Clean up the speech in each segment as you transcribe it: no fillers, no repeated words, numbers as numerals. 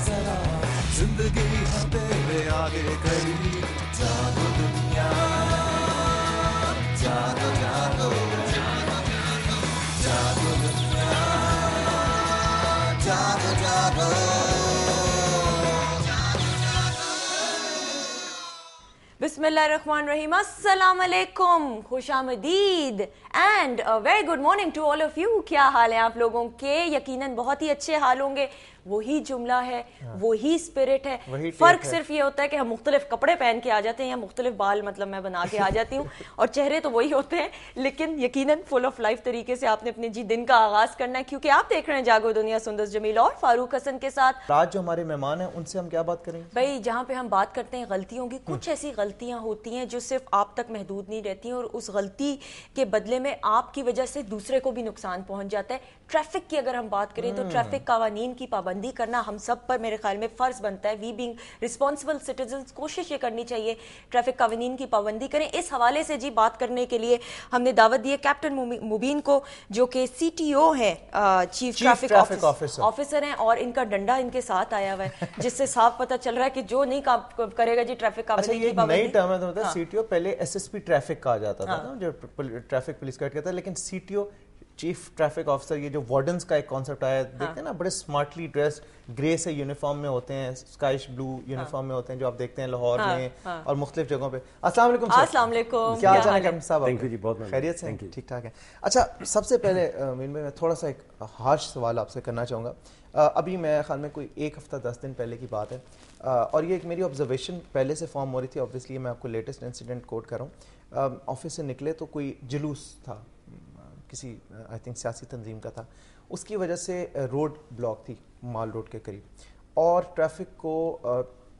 जरा जिंदगी है तेरे आगे खड़ी जागो दुनिया जागो जागो जागो दुनिया जागो जागो बिस्मिल्लाहिर्रहमानिर्रहीम, अस्सलाम अलैकुम, खुशामदीद and a very good morning to all of you. क्या हाल है आप लोगों के? यकीनन बहुत ही अच्छे हाल होंगे। वही जुमला है, वही स्पिरिट है, फर्क सिर्फ ये होता है कि हम मुख्तलिफ कपड़े पहन के आ जाते हैं या मुख्तलिफ बाल मतलब मैं बना के आ जाती हूँ और चेहरे तो वही होते हैं, लेकिन यकीनन फुल ऑफ लाइफ तरीके से आपने अपने दिन का आगाज करना है, क्योंकि आप देख रहे हैं जागो दुनिया सुंदस जमील और फारूक हसन के साथ। आज जो हमारे मेहमान हैं उनसे हम क्या बात करेंगे? भाई जहाँ पे हम बात करते हैं गलतियों की, कुछ ऐसी गलतियां होती हैं जो सिर्फ आप तक महदूद नहीं रहती हैं और उस गलती के बदले में आपकी वजह से दूसरे को भी नुकसान पहुंच जाता है। ट्रैफिक की अगर हम बात करें तो ट्रैफिक कानून की पाबंदी करना हम सब पर मेरे ख्याल में फर्ज बनता है। वी बीइंग रिस्पॉन्सिबल सिटीजन्स कोशिश ये करनी चाहिए ट्रैफिक कानून की पाबंदी करें। इस हवाले से जी बात करने के लिए हमने दावत दी है कैप्टन मुबीन को, जो कि CTO है, चीफ ट्रैफिक ऑफिसर हैं, और इनका डंडा इनके साथ आया हुआ है जिससे साफ पता चल रहा है कि जो नहीं काम करेगा जी ट्रैफिक कानून की पाबंदी। नई टर्म है, तो मतलब CTO पहले SSP ट्रैफिक कहा जाता था ना, जो ट्रैफिक पुलिस का कहता है, लेकिन CTO चीफ ट्रैफिक ऑफिसर, ये जो वार्डन्स का एक कॉन्सेप्ट आया, देखते हैं ना, बड़े स्मार्टली ड्रेस्ड ग्रे से यूनिफॉर्म में होते हैं, स्काइश ब्लू यूनिफॉर्म में होते हैं, जो आप देखते हैं लाहौर में और मुख्तलिफ जगहों पे। अस्सलाम वालेकुम सर। अस्सलाम वालेकुम, क्या हाल है कैप्टन साहब? थैंक यू जी, बहुत खैरियत से? ठीक ठाक है। अच्छा, सबसे पहले मैं थोड़ा सा एक हार्श सवाल आपसे करना चाहूँगा। अभी मेरे ख्याल में कोई एक हफ्ता 10 दिन पहले की बात है, और ये एक मेरी ऑब्जर्वेशन पहले से फॉर्म हो रही थी। ऑब्वियसली मैं आपको लेटेस्ट इंसिडेंट कोट कर रहा हूँ। ऑफिस से निकले तो कोई जुलूस था, किसी आई थिंक सियासी तंजीम का था, उसकी वजह से रोड ब्लॉक थी माल रोड के करीब, और ट्रैफिक को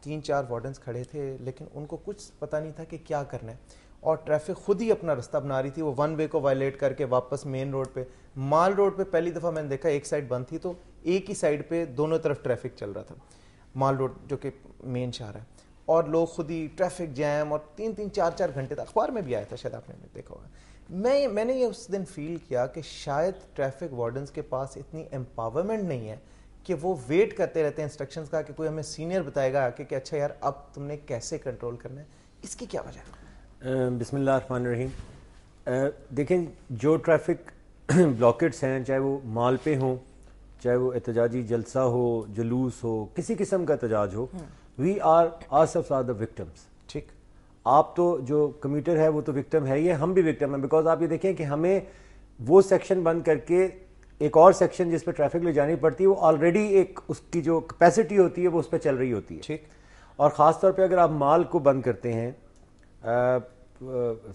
3-4 वार्डन्स खड़े थे, लेकिन उनको कुछ पता नहीं था कि क्या करना है, और ट्रैफिक खुद ही अपना रास्ता बना रही थी। वो वन वे को वायलेट करके वापस मेन रोड पे, माल रोड पे पहली दफ़ा मैंने देखा एक साइड बंद थी, तो एक ही साइड पे दोनों तरफ ट्रैफिक चल रहा था, माल रोड जो कि मेन शहर है, और लोग खुद ही ट्रैफिक जैम, और 3-3 4-4 घंटे तक, अखबार में भी आया था, शायद आपने देखा होगा। मैंने ये उस दिन फील किया कि शायद ट्रैफिक वार्डन्स के पास इतनी एम्पावरमेंट नहीं है कि वो वेट करते रहते हैं इंस्ट्रक्शंस का कि कोई हमें सीनियर बताएगा आके कि अच्छा यार अब तुमने कैसे कंट्रोल करना है। इसकी क्या वजह है? बिस्मिल्लाहिर्रहमानिर्रहीम। देखें, जो ट्रैफिक ब्लॉकेट्स हैं, चाहे वो माल पे हों, चाहे वो एहतजाजी जलसा हो, जुलूस हो, किसी किस्म का एहतजाज हो, we are ours are the victims. ठीक, आप तो जो कम्यूटर है वो तो विक्टिम है ही है, हम भी विक्टिम हैं। बिकॉज आप ये देखें कि हमें वो सेक्शन बंद करके एक और सेक्शन जिस पर ट्रैफिक ले जानी पड़ती है, वो ऑलरेडी एक उसकी जो कैपेसिटी होती है वो उस पर चल रही होती है। ठीक, और ख़ास तौर पे अगर आप माल को बंद करते हैं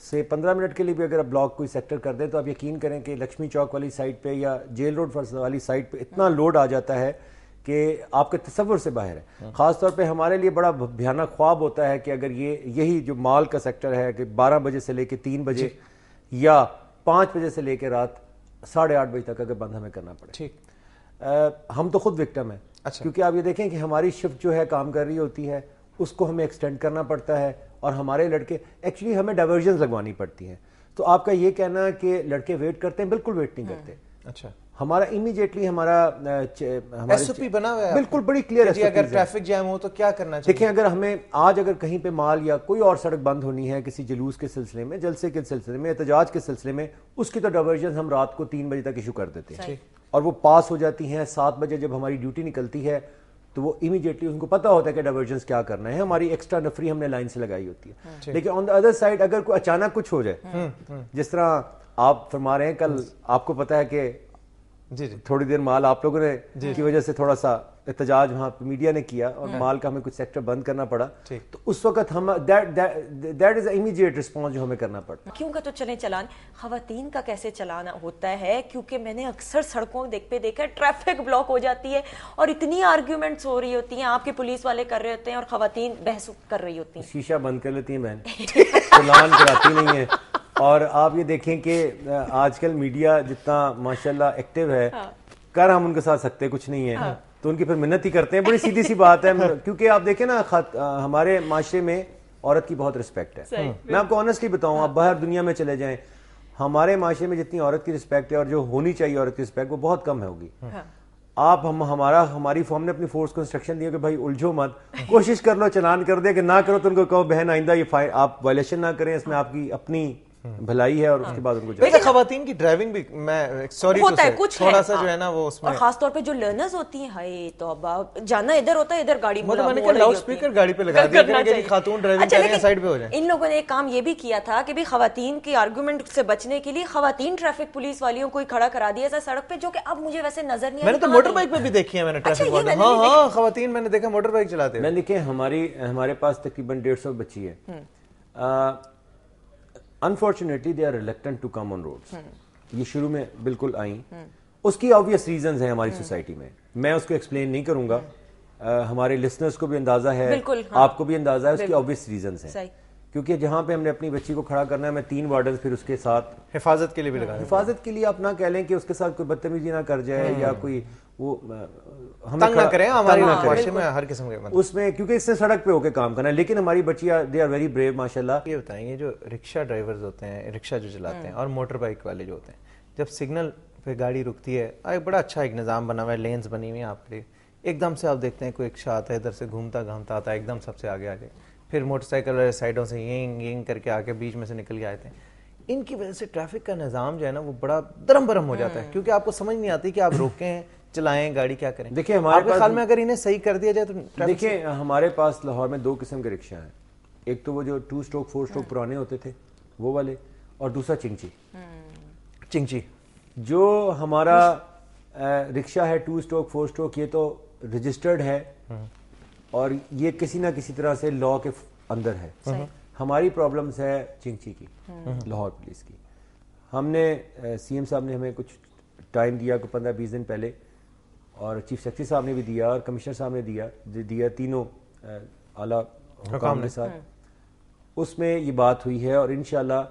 से 15 मिनट के लिए भी अगर आप ब्लॉक कोई सेक्टर कर दें, तो आप यकीन करें कि लक्ष्मी चौक वाली साइड पे या जेल रोड वाली साइड पे इतना लोड आ जाता है कि आपके तसव्वुर से बाहर है। ख़ास तौर पे हमारे लिए बड़ा भयानक ख्वाब होता है कि अगर यही जो माल का सेक्टर है कि 12 बजे से लेके 3 बजे या 5 बजे से लेके रात 8:30 बजे तक अगर बंद हमें करना पड़े। ठीक, हम तो खुद विक्टिम है। अच्छा, क्योंकि आप ये देखें कि हमारी शिफ्ट जो है काम कर रही होती है, उसको हमें एक्सटेंड करना पड़ता है, और हमारे लड़के एक्चुअली हमें डाइवर्जन लगवानी पड़ती हैं। तो आपका ये कहना कि लड़के वेट करते हैं, बिल्कुल वेट नहीं करते। अच्छा, हमारा इमीडिएटली हमारा SOP बना हुआ है, बिल्कुल बड़ी क्लियर है। अगर ट्रैफिक जैम हो तो क्या करना चाहिए? देखिए, अगर हमें आज अगर कहीं पे माल या कोई और सड़क बंद होनी है किसी जुलूस के सिलसिले में, जलसे के सिलसिले में, एहतजाज के सिलसिले में, उसकी तो डाइवर्जन हम रात को 3 बजे तक इशू कर देते हैं, और वो पास हो जाती हैं। 7 बजे जब हमारी ड्यूटी निकलती है तो वो इमीडिएटली उनको पता होता है कि डाइवर्जन क्या करना है, हमारी एक्स्ट्रा नफरी हमने लाइन से लगाई होती है। लेकिन ऑन द अदर साइड अगर कोई अचानक कुछ हो जाए, जिस तरह आप फरमा रहे हैं, कल आपको पता है कि जी थोड़ी देर माल आप लोगों ने की वजह से थोड़ा सा एहतजाज वहाँ मीडिया ने किया और माल का हमें कुछ सेक्टर बंद करना पड़ा, तो उस वक्त हम दैट इज इमीडिएट रिस्पॉन्स जो हमें करना पड़ता। क्यों का तो चले चलान खवातीन का कैसे चलाना होता है, क्योंकि मैंने अक्सर सड़कों देखा ट्रैफिक ब्लॉक हो जाती है और इतनी आर्ग्यूमेंट्स हो रही होती हैं, आपके पुलिस वाले कर रहे होते हैं और खवातीन बहस कर रही होती हैं, शीशा बंद कर लेती हैं बहन, चलान कराती नहीं है। और आप ये देखें कि आजकल मीडिया जितना माशाल्लाह एक्टिव है, कर हम उनके साथ सकते कुछ नहीं है, तो उनकी फिर मिन्नत ही करते हैं। बड़ी सीधी सी बात है, क्योंकि आप देखें ना, हमारे माशरे में औरत की बहुत रिस्पेक्ट है। मैं आपको ऑनेस्टली बताऊं, आप बाहर दुनिया में चले जाएं, हमारे माशरे में जितनी औरत की रिस्पेक्ट है और जो होनी चाहिए औरत की रिस्पेक्ट, वो बहुत कम है होगी। آپ ہماری فارم نے اپنی فورس کو انسٹرکشن دیا کہ بھائی الجھو مت, کوشش کر لو, چلان کر دے, کہ نہ کرو تو ان کو کہو بہن آئندہ یہ آپ وائلیشن نہ کریں, اس میں آپ کی اپنی بھلائی ہے, اور اس کے بعد ان کو خواتین کی ڈرائیونگ بھی میں سوری ہوتا ہے کچھ تھوڑا سا جو ہے نا وہ اس میں, اور خاص طور پہ جو لرنرز ہوتی ہیں, ہائے توبہ, جانا ادھر ہوتا ہے, ادھر گاڑی میں نے کہا لاؤڈ اسپیکر گاڑی پہ لگا دیا کہ خاتون ڈرائیونگ کر رہی ہیں سائڈ پہ ہو جائیں. ان لوگوں نے ایک کام یہ بھی کیا تھا کہ بھی خواتین کی آرگومنٹ سے بچنے کے لیے خواتین ٹریفک پولیس والیوں کو کھڑا کرا دیا تھا سڑک پہ, جو کہ اب مجھے ویسے نظر نہیں آیا. میں نے تو موٹر بائک پہ بھی دیکھی ہے, میں نے ٹریفک والے, ہاں خواتین میں نے دیکھا موٹر بائک چلاتے ہیں. میں دیکھیں ہمارے پاس تقریباً 150 بچی ہے, unfortunately they are reluctant to come on roads. یہ شروع میں بالکل آئیں, اس کی obvious reasons ہیں ہماری سوسائٹی میں اس کو ایکسپلین نہیں کروں گا, ہمارے لسنرز کو بھی اندازہ ہے, آپ کو بھی اندازہ ہے, اس کی obvious reasons ہیں, کیونکہ جہاں پہ ہم نے اپنی بچی کو کھڑا کرنا ہے, میں 3 وارڈنز پھر اس کے ساتھ حفاظت کے لیے بھی لگا, حفاظت کے لیے آپ نہ کہہ لیں کہ اس کے ساتھ کوئی بدتمیزی نہ کر جائے یا کوئی وہ تنگ نہ کریں, ہمارے معاشرے میں ہر قسم کے اس میں, کیونکہ اس سے سڑک پہ ہو کے کام کرنا ہے. لیکن ہماری بچیاں دے آر ویری بریو ماشاءاللہ. یہ بتائیں, یہ جو رکشہ ڈرائیورز ہوتے ہیں, رکشہ جو چلاتے ہیں, اور موٹر بائک والے جو ہوتے ہیں, جب سگنل پہ گاڑی رکتی ہے, بڑا اچھا ایک نظام بنا ہوا ہے, لینز بنی ہوئی ہیں آپ کے لیے, ایک دم سے آپ دیکھتے ہیں کوئی رکشہ آتا ہے ادھر سے گھومتا گھامتا آتا ہے, ایک دم سب سے آگے آگے, پھر موٹر سائیکل والے سائڈوں سے ینگ کر کے آ کے بیچ میں سے نکل کے آتے ہیں. ان کی وجہ سے ٹریفک کا نظام جو ہے نا وہ بڑا درم برم ہو جاتا ہے, کیونکہ آپ کو سمجھ نہیں آتی کہ آپ روکیں, چلائیں گاڑی, کیا کریں. دیکھیں ہمارے خیال میں اگر انہیں صحیح کر دیا جائے تو دیکھیں ہمارے پاس لاہور میں 2 قسم کے رکشہ ہیں, ایک تو وہ جو 2 اسٹروک 4 اسٹروک پرانے ہوتے تھے وہ والے, اور دوسرا چنگچی. جو ہمارا رکشہ ہے 2 اسٹروک 4 اسٹروک, یہ تو رجسٹرڈ ہے اور یہ کسی نہ کسی طرح سے لا کے اندر ہے. ہماری پرابلمز ہے چنگچی کی, لاہور پولیس کی. ہم نے سی ایم صاحب نے ہمیں کچھ ٹائم دیا, 15-20 دن پہلے, اور چیف سیکرٹری صاحب نے بھی دیا, اور کمشنر صاحب نے دیا, تینوں اعلیٰ حکام کے ساتھ. اس میں یہ بات ہوئی ہے, اور انشاءاللہ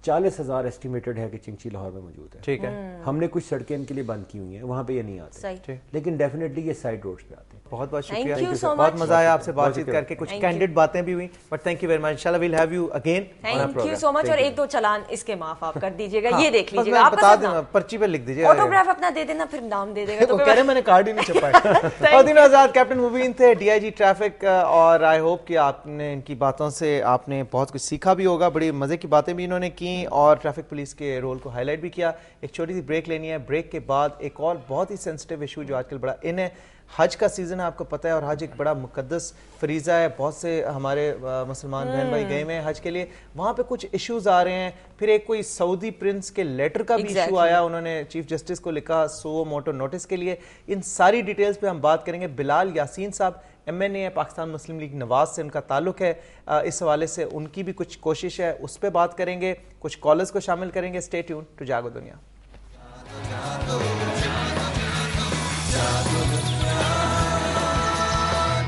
40,000 ایسٹیمیٹڈ ہے کہ چنگچی لاہور میں موجود ہے. ٹھیک ہے, ہم نے کچھ سڑکیں ان کے لیے بند کی ہوئی ہیں, وہاں پہ یہ نہیں آتے, لیکن ڈیفینیٹلی یہ سائڈ روڈز پہ آتے ہیں. بہت بہت شکریہ, بہت مزہ آیا آپ سے بات چیت کر کے, کچھ کینڈیڈ باتیں بھی ہوئی, but thank you very much. انشاءاللہ we'll have you again. Thank you so much. اور 1-2 چلان اس کے معاف آپ کر دیجیے گا, یہ دیکھ لیجیے گا, آپ بتا دینا, پرچی پہ لکھ دیجیے, آٹوگراف اپنا دے دینا, پھر نام دے دے گا. تو کہہ رہے میں نے کارڈ ہی نہیں چھپایا. اور دن آزاد کیپٹن مبین تھے, ڈی آئی جی ٹریفک, اور آئی ہوپ کہ آپ نے ان کی باتوں سے آپ نے بہت کچھ سیکھا بھی ہوگا. بڑی مزے کی باتیں بھی انہوں نے کی, اور ٹریفک پولیس کے رول کو ہائی لائٹ بھی کیا. ایک چھوٹی سی بریک لینی ہے, بریک کے بعد ایک اور بہت ہی سینسٹیو ایشو جو آج کل بڑا ان ہے, حج کا سیزن ہے, آپ کو پتہ ہے, اور حج ایک بڑا مقدس فریضہ ہے. بہت سے ہمارے مسلمان بہن بھائی گئے ہوئے ہیں حج کے لیے, وہاں پہ کچھ ایشوز آ رہے ہیں. پھر ایک کوئی سعودی پرنس کے لیٹر کا بھی ایشو آیا, انہوں نے چیف جسٹس کو لکھا سو موٹو نوٹس کے لیے. ان ساری ڈیٹیلز پہ ہم بات کریں گے. بلال یاسین صاحب MNA ہے, پاکستان مسلم لیگ نواز سے ان کا تعلق ہے, اس حوالے سے ان کی بھی کچھ کوشش ہے, اس پہ بات کریں گے. کچھ کالرز کو شامل کریں گے. اسٹے ٹیون ٹو جاگو دنیا.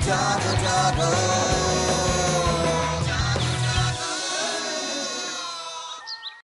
جاگو